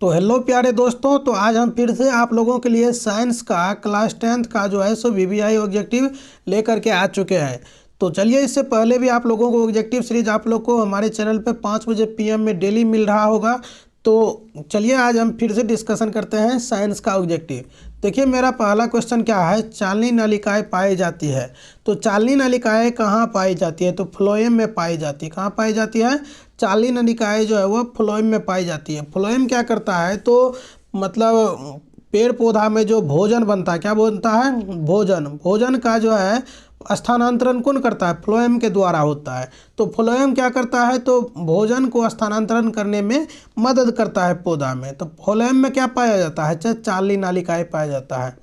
तो हेलो प्यारे दोस्तों, तो आज हम फिर से आप लोगों के लिए साइंस का क्लास 10th का जो है सो वीवीआई ऑब्जेक्टिव लेकर के आ चुके हैं। तो चलिए, इससे पहले भी आप लोगों को ऑब्जेक्टिव सीरीज आप लोग को हमारे चैनल पे 5 बजे पीएम में डेली मिल रहा होगा। तो चलिए आज हम फिर से डिस्कशन करते हैं साइंस का ऑब्जेक्टिव। देखिए, मेरा पहला क्वेश्चन क्या है, चालनी नलिकाएं पाई जाती है। तो चालनी नलिकाएं कहाँ पाई जाती है? तो फ्लोएम में पाई जाती है। कहाँ पाई जाती है? चालनी नलिकाएं जो है वो फ्लोएम में पाई जाती है। फ्लोएम क्या करता है? तो मतलब पेड़ पौधा में जो भोजन बनता है, क्या बनता है? भोजन। भोजन का जो है स्थानांतरण कौन करता है? फ्लोएम के द्वारा होता है। तो फ्लोएम क्या करता है? तो भोजन को स्थानांतरण करने में मदद करता है पौधा में। तो फ्लोएम में क्या पाया जाता है? चालनी नलिकाएं पाया जाता है।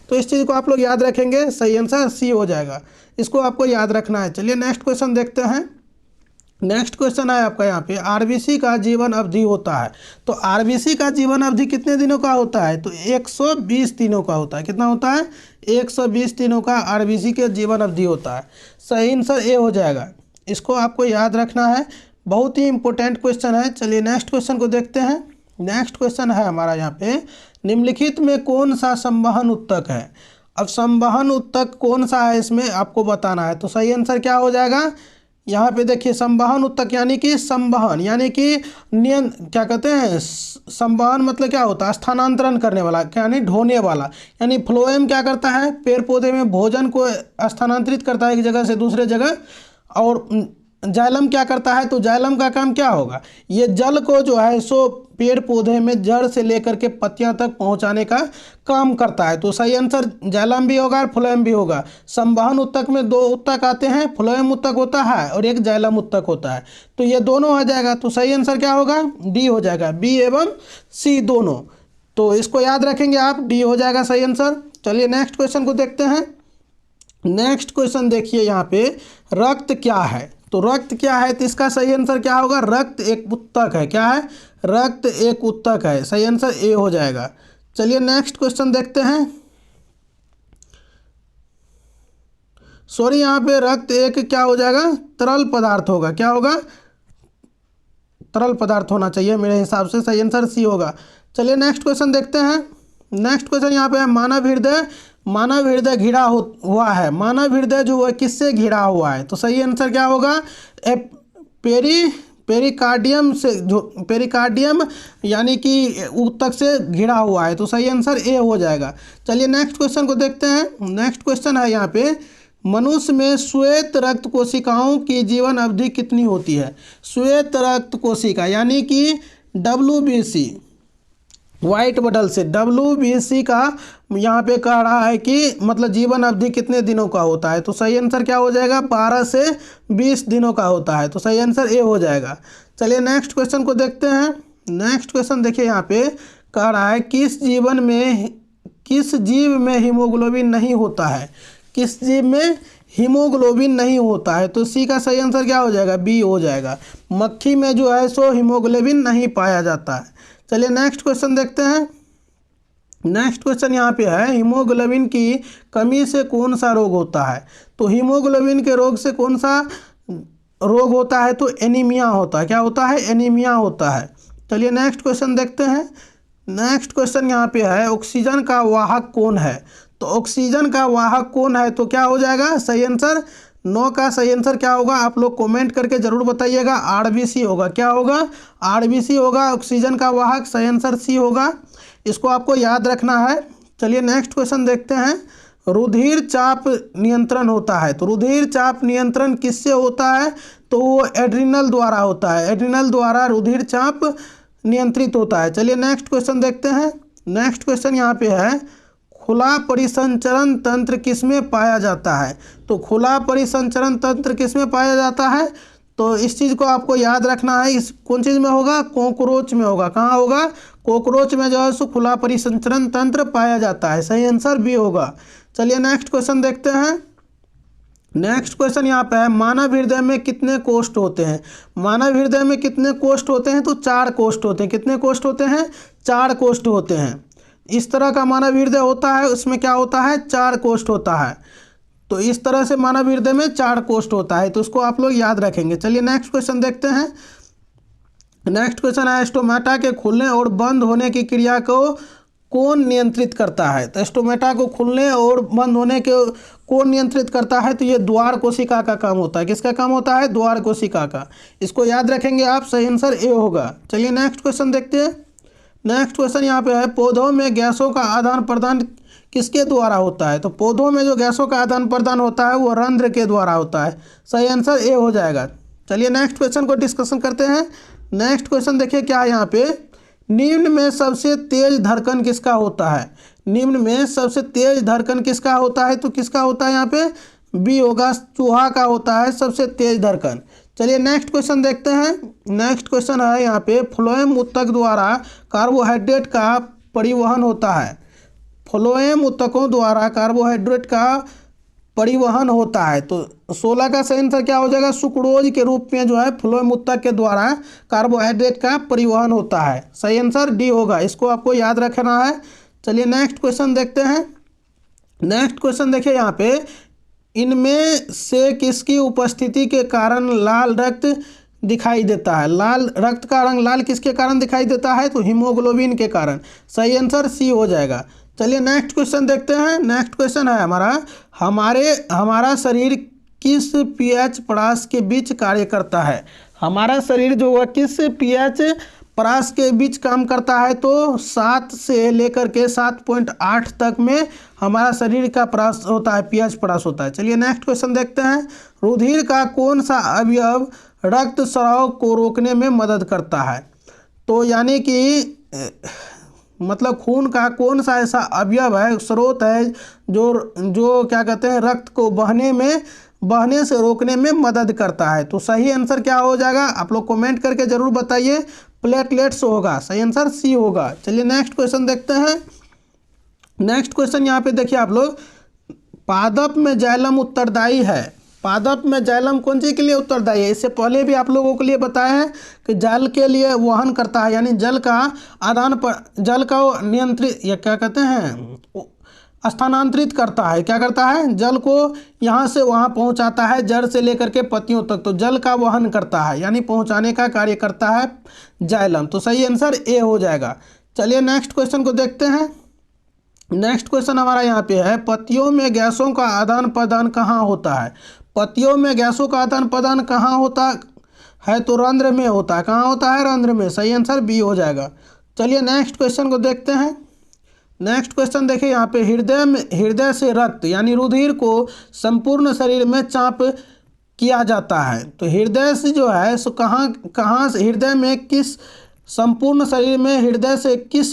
तो इस चीज़ को आप लोग याद रखेंगे, सही आंसर सी हो जाएगा। इसको आपको याद रखना है। चलिए नेक्स्ट क्वेश्चन देखते हैं। नेक्स्ट क्वेश्चन है आपका यहाँ पे, आरबीसी का जीवन अवधि होता है। तो आरबीसी का जीवन अवधि कितने दिनों का होता है? तो 120 दिनों का होता है। कितना होता है? 120 दिनों का आरबीसी के जीवन अवधि होता है। सही आंसर ए हो जाएगा। इसको आपको याद रखना है, बहुत ही इंपॉर्टेंट क्वेश्चन है। चलिए नेक्स्ट क्वेश्चन को देखते हैं। नेक्स्ट क्वेश्चन है हमारा यहाँ पे, निम्नलिखित में कौन सा संवहन उत्तक है? अब संवहन उत्तक कौन सा है इसमें आपको बताना है। तो सही आंसर क्या हो जाएगा? यहाँ पे देखिए, संवहन उत्तक यानी कि संवहन यानी कि क्या कहते हैं? संवहन मतलब क्या होता है? स्थानांतरण करने वाला, यानी ढोने वाला। यानी फ्लोएम क्या करता है? पेड़ पौधे में भोजन को स्थानांतरित करता है एक जगह से दूसरे जगह। और जाइलम क्या करता है? तो जाइलम का काम क्या होगा? ये जल को जो है सो पेड़ पौधे में जड़ से लेकर के पत्तियां तक पहुंचाने का काम करता है। तो सही आंसर जाइलम भी होगा और फ्लोएम भी होगा। संवहन उत्तक में दो उत्तक आते हैं, फ्लोएम उत्तक होता है और एक जाइलम उत्तक होता है। तो ये दोनों आ जाएगा। तो सही आंसर क्या होगा? डी हो जाएगा। बी एवं सी दोनों। तो इसको याद रखेंगे आप, डी हो जाएगा सही आंसर। चलिए नेक्स्ट क्वेश्चन को देखते हैं। नेक्स्ट क्वेश्चन देखिए यहाँ पे, रक्त क्या है? तो रक्त क्या है? तो इसका सही आंसर क्या होगा? रक्त एक उत्तक है। क्या है? रक्त एक उत्तक है। सही आंसर ए हो जाएगा। चलिए नेक्स्ट क्वेश्चन देखते हैं। सॉरी, यहाँ पे रक्त एक क्या हो जाएगा? तरल पदार्थ होगा। क्या होगा? तरल पदार्थ होना चाहिए मेरे हिसाब से। सही आंसर सी होगा। चलिए नेक्स्ट क्वेश्चन देखते हैं। नेक्स्ट क्वेश्चन यहाँ पे है, मानव हृदय घिरा हुआ है। मानव हृदय जो है किससे घिरा हुआ है? तो सही आंसर क्या होगा? पेरिकार्डियम से, जो पेरिकार्डियम यानी कि ऊतक से घिरा हुआ है। तो सही आंसर ए हो जाएगा। चलिए नेक्स्ट क्वेश्चन को देखते हैं। नेक्स्ट क्वेश्चन है यहाँ पे, मनुष्य में श्वेत रक्त कोशिकाओं की जीवन अवधि कितनी होती है? श्वेत रक्त कोशिका यानी कि WBC, वाइट बडल से WBC का यहाँ पे कह रहा है कि मतलब जीवन अवधि कितने दिनों का होता है? तो सही आंसर क्या हो जाएगा? 12 से 20 दिनों का होता है। तो सही आंसर ए हो जाएगा। चलिए नेक्स्ट क्वेश्चन को देखते हैं। नेक्स्ट क्वेश्चन देखिए, यहाँ पे कह रहा है, किस जीव में हीमोग्लोबिन नहीं होता है? किस जीव में हीमोग्लोबिन नहीं होता है? तो सी का सही आंसर क्या हो जाएगा? बी हो जाएगा। मक्खी में जो है सो हीमोग्लोबिन नहीं पाया जाता है। चलिए नेक्स्ट क्वेश्चन देखते हैं। नेक्स्ट क्वेश्चन यहाँ पे है, हीमोग्लोबिन की कमी से कौन सा रोग होता है? तो हीमोग्लोबिन के रोग से कौन सा रोग होता है? तो एनीमिया होता है। क्या होता है? एनीमिया होता है। चलिए नेक्स्ट क्वेश्चन देखते हैं। नेक्स्ट क्वेश्चन यहाँ पे है, ऑक्सीजन का वाहक कौन है? तो ऑक्सीजन का वाहक कौन है? तो क्या हो जाएगा सही आंसर? 9 का सही आंसर क्या होगा? आप लोग कमेंट करके जरूर बताइएगा। आरबीसी होगा। क्या होगा? आरबीसी होगा ऑक्सीजन का वाहक। सही आंसर सी होगा। इसको आपको याद रखना है। चलिए नेक्स्ट क्वेश्चन देखते हैं। रुधिर चाप नियंत्रण होता है। तो रुधिर चाप नियंत्रण किससे होता है? तो वो एड्रिनल द्वारा होता है। एड्रिनल द्वारा रुधिर चाप नियंत्रित होता है। चलिए नेक्स्ट क्वेश्चन देखते हैं। नेक्स्ट क्वेश्चन यहाँ पे है, खुला परिसंचरण तंत्र किसमें पाया जाता है? तो खुला परिसंचरण तंत्र किसमें पाया जाता है? तो इस चीज़ को आपको याद रखना है। इस कौन चीज़ में होगा? कॉकरोच में होगा। कहाँ होगा? कॉकरोच में जो है सो खुला परिसंचरण तंत्र पाया जाता है। सही आंसर बी होगा। चलिए नेक्स्ट क्वेश्चन देखते हैं। नेक्स्ट क्वेश्चन यहाँ पे है, मानव हृदय में कितने कोष्ठ होते हैं? मानव हृदय में कितने कोष्ठ होते हैं? तो 4 कोष्ठ होते हैं। कितने कोष्ठ होते हैं? 4 कोष्ठ होते हैं। इस तरह का मानव हृदय होता है, उसमें क्या होता है? 4 कोष्ठ होता है। तो इस तरह से मानव हृदय में 4 कोष्ठ होता है। तो उसको आप लोग याद रखेंगे। चलिए नेक्स्ट क्वेश्चन देखते हैं। नेक्स्ट क्वेश्चन है स्टोमेटा के खुलने और बंद होने की क्रिया को कौन नियंत्रित करता है। तो स्टोमेटा को खुलने और बंद होने के कौन नियंत्रित करता है, तो ये द्वार कोशिका का काम होता है। किसका काम होता है? द्वार कोशिका का। इसको याद रखेंगे आप, सही आंसर ए होगा। चलिए नेक्स्ट क्वेश्चन देखते हैं। नेक्स्ट क्वेश्चन यहाँ पे है पौधों में गैसों का आदान प्रदान किसके द्वारा होता है। तो पौधों में जो गैसों का आदान प्रदान होता है वो रंध्र के द्वारा होता है। सही आंसर ए हो जाएगा। चलिए नेक्स्ट क्वेश्चन को डिस्कशन करते हैं। नेक्स्ट क्वेश्चन देखिए क्या है यहाँ पे, निम्न में सबसे तेज धड़कन किसका होता है। निम्न में सबसे तेज धड़कन किसका होता है, तो किसका होता है यहाँ पे, बी होगा, चूहा का होता है सबसे तेज धड़कन। चलिए नेक्स्ट क्वेश्चन देखते हैं। नेक्स्ट क्वेश्चन है यहाँ पे फ्लोएम ऊतक द्वारा कार्बोहाइड्रेट का परिवहन होता है। फ्लोएम ऊतकों द्वारा कार्बोहाइड्रेट का परिवहन होता है। तो 16 का सही आंसर क्या हो जाएगा, सुक्रोज के रूप में जो है फ्लोएम ऊतक के द्वारा कार्बोहाइड्रेट का परिवहन होता है। सही आंसर डी होगा, इसको आपको याद रखना है। चलिए नेक्स्ट क्वेश्चन देखते हैं। नेक्स्ट क्वेश्चन देखिए यहाँ पे, इनमें से किसकी उपस्थिति के कारण लाल रक्त दिखाई देता है। लाल रक्त का रंग लाल किसके कारण दिखाई देता है, तो हीमोग्लोबिन के कारण। सही आंसर सी हो जाएगा। चलिए नेक्स्ट क्वेश्चन देखते हैं। नेक्स्ट क्वेश्चन है हमारा शरीर किस पीएच परास के बीच कार्य करता है। हमारा शरीर जो है किस पीएच परास के बीच काम करता है, तो 7 से लेकर के 7.8 तक में हमारा शरीर का परास होता है, पीएच परास होता है। चलिए नेक्स्ट क्वेश्चन देखते हैं। रुधिर का कौन सा अवयव रक्त स्राव को रोकने में मदद करता है। तो यानी कि मतलब खून का कौन सा ऐसा अवयव है, स्रोत है जो क्या कहते हैं रक्त को बहने से रोकने में मदद करता है। तो सही आंसर क्या हो जाएगा, आप लोग कमेंट करके जरूर बताइए। प्लेटलेट्स होगा, सही आंसर सी होगा। चलिए नेक्स्ट क्वेश्चन देखते हैं। नेक्स्ट क्वेश्चन यहाँ पे देखिए आप लोग, पादप में जाइलम उत्तरदायी है। पादप में जाइलम कौन सी के लिए उत्तरदायी है। इससे पहले भी आप लोगों के लिए बताया है कि जल के लिए वहन करता है, यानी जल का नियंत्रित या क्या कहते हैं स्थानांतरित करता है। क्या करता है, जल को यहाँ से वहाँ पहुँचाता है, जड़ से लेकर के पत्तियों तक। तो जल का वहन करता है यानी पहुँचाने का कार्य करता है जाइलम। तो सही आंसर ए हो जाएगा। चलिए नेक्स्ट क्वेश्चन को देखते हैं। नेक्स्ट क्वेश्चन हमारा यहाँ पे है, पत्तियों में गैसों का आदान प्रदान कहाँ होता है। पत्तियों में गैसों का आदान प्रदान कहाँ होता है, तो रंध्र में होता है। कहाँ होता है, रंध्र में। सही आंसर बी हो जाएगा। चलिए नेक्स्ट क्वेश्चन को देखते हैं। नेक्स्ट क्वेश्चन देखिए यहाँ पे, हृदय से रक्त यानी रुधिर को संपूर्ण शरीर में चाप किया जाता है। तो हृदय से जो है सो कहाँ से, हृदय में किस, संपूर्ण शरीर में हृदय से किस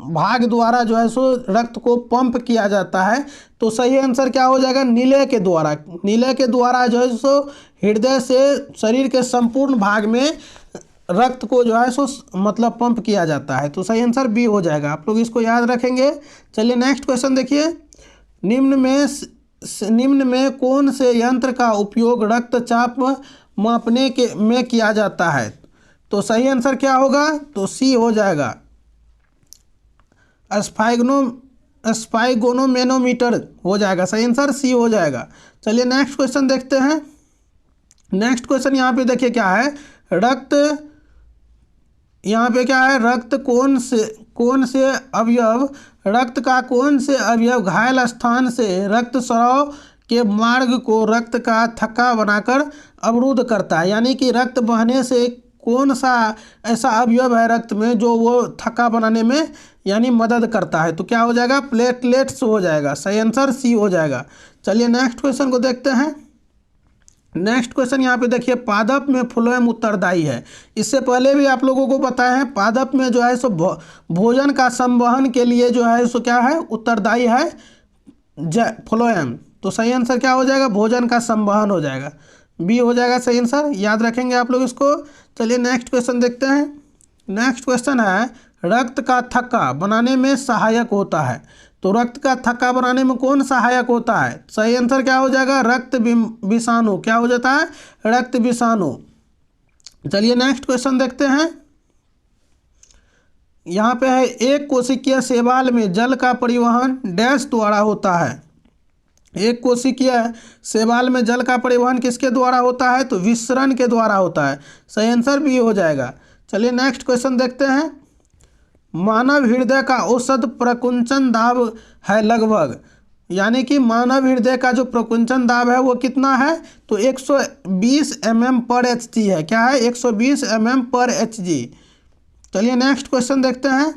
भाग द्वारा जो है सो रक्त को पंप किया जाता है। तो सही आंसर क्या हो जाएगा, नीले के द्वारा। नीले के द्वारा जो है सो हृदय से शरीर के संपूर्ण भाग में रक्त को जो है सो मतलब पंप किया जाता है। तो सही आंसर बी हो जाएगा, आप लोग इसको याद रखेंगे। चलिए नेक्स्ट क्वेश्चन देखिए, निम्न में कौन से यंत्र का उपयोग रक्तचाप मापने में किया जाता है। तो सही आंसर क्या होगा, तो सी हो जाएगा, स्पाइगोनोमेनोमीटर हो जाएगा। सही आंसर सी हो जाएगा। चलिए नेक्स्ट क्वेश्चन देखते हैं। नेक्स्ट क्वेश्चन यहाँ पे देखिए क्या है, रक्त का कौन से अवयव घायल स्थान से रक्त स्राव के मार्ग को रक्त का थक्का बनाकर अवरुद्ध करता है। यानी कि रक्त बहने से कौन सा ऐसा अवयव है रक्त में जो वो थक्का बनाने में यानी मदद करता है। तो क्या हो जाएगा, प्लेटलेट्स हो जाएगा। सही आंसर सी हो जाएगा। चलिए नेक्स्ट क्वेश्चन को देखते हैं। नेक्स्ट क्वेश्चन यहाँ पे देखिए, पादप में फ्लोएम उत्तरदायी है। इससे पहले भी आप लोगों को बताया है, पादप में जो है सो भोजन का संवहन के लिए जो है सो क्या है, उत्तरदायी है फ्लोएम। तो सही आंसर क्या हो जाएगा, भोजन का संवहन हो जाएगा, बी हो जाएगा सही आंसर। याद रखेंगे आप लोग इसको। चलिए नेक्स्ट क्वेश्चन देखते हैं। नेक्स्ट क्वेश्चन है, रक्त का थक्का बनाने में सहायक होता है। तो रक्त का थक्का बनाने में कौन सहायक होता है। सही आंसर क्या हो जाएगा, रक्त विषाणु। क्या हो जाता है, रक्त विषाणु। चलिए नेक्स्ट क्वेश्चन देखते हैं। यहाँ पे है, एक कोशिकीय शैवाल में जल का परिवहन डैश द्वारा होता है। एक कोशिकीय शैवाल में जल का परिवहन किसके द्वारा होता है, तो विसरण के द्वारा होता है। सही आंसर भी हो जाएगा। चलिए नेक्स्ट क्वेश्चन देखते हैं। मानव हृदय का औसत प्रकुंचन दाब है लगभग, यानी कि मानव हृदय का जो प्रकुंचन दाब है वो कितना है, तो 120 mm पर HG है। क्या है, 120 mm पर HG। चलिए नेक्स्ट क्वेश्चन देखते हैं।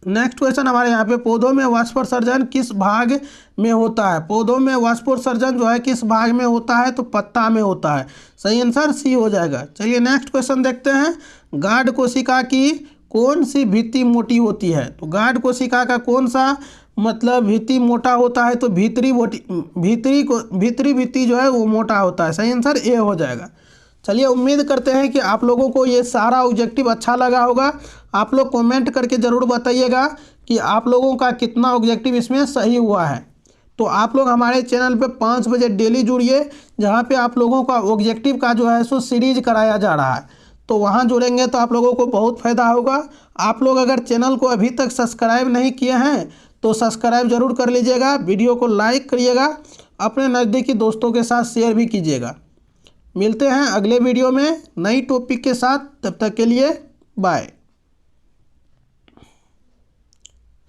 नेक्स्ट क्वेश्चन हमारे यहाँ पे, पौधों में वाष्पोत्सर्जन किस भाग में होता है। पौधों में वाष्पोत्सर्जन जो है किस भाग में होता है, तो पत्ता में होता है। सही आंसर सी हो जाएगा। चलिए नेक्स्ट क्वेश्चन देखते हैं। गाढ़ कोशिका की कौन सी भित्ति मोटी होती है, तो गाढ़ कोशिका का कौन सा मतलब भित्ति मोटा होता है, तो भीतरी भित्ति जो है वो मोटा होता है। सही आंसर ए हो जाएगा। चलिए उम्मीद करते हैं कि आप लोगों को ये सारा ऑब्जेक्टिव अच्छा लगा होगा। आप लोग कमेंट करके ज़रूर बताइएगा कि आप लोगों का कितना ऑब्जेक्टिव इसमें सही हुआ है। तो आप लोग हमारे चैनल पे 5 बजे डेली जुड़िए, जहाँ पे आप लोगों का ऑब्जेक्टिव का जो है सो सीरीज कराया जा रहा है। तो वहाँ जुड़ेंगे तो आप लोगों को बहुत फ़ायदा होगा। आप लोग अगर चैनल को अभी तक सब्सक्राइब नहीं किए हैं तो सब्सक्राइब ज़रूर कर लीजिएगा, वीडियो को लाइक करिएगा, अपने नज़दीकी दोस्तों के साथ शेयर भी कीजिएगा। मिलते हैं अगले वीडियो में नई टॉपिक के साथ, तब तक के लिए बाय।